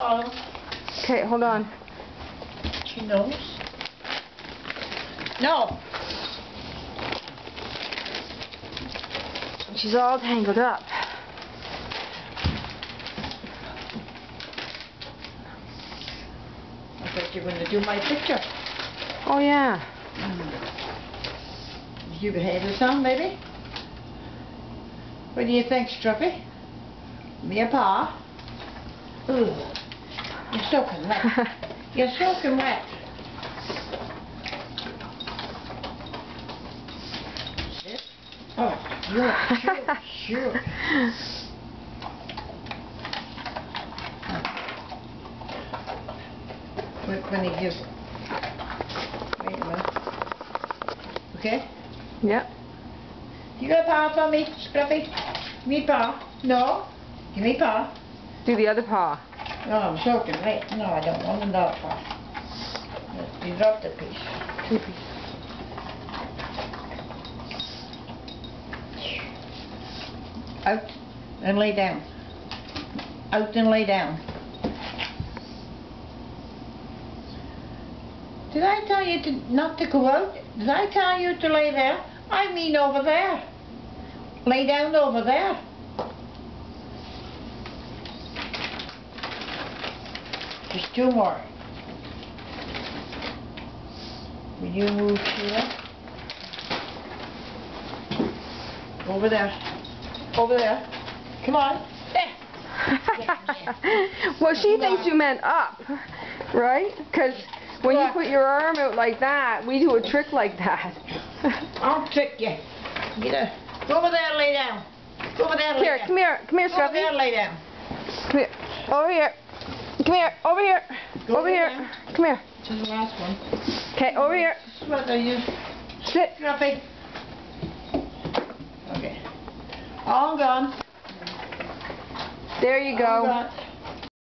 Okay, hold on. She knows. No. She's all tangled up. I thought you were going to do my picture. Oh yeah. You behave yourself, maybe? What do you think, Struppy? Me a paw? Ugh. You're soaking wet. You're soaking wet. Sit. Oh, sure. When he gives... Wait a minute. Okay? Yep. You got a paw for me, Scruffy? Give me a paw. No? Give me a paw. Do the other paw. No, I'm soaking wet. No, I don't want another paw. You dropped a piece. 2 pieces. Out and lay down. Out and lay down. Did I tell you not to go out? Did I tell you to lay there? I mean over there. Lay down over there. Just 2 more. Will you move here? Over there. Over there. Come on. There. Well, she thinks you meant up, right? Because when you put your arm out like that, we do a trick like that. I'll trick you. Go over there and lay down. Go over there and lay down. Come here, Go over there and lay down. Come here, over here. Come here, over here. Go over here. down. Come here. To the last one. Okay, over here. What are you? Sit. Scruffy. Okay. All gone. There you go. All gone.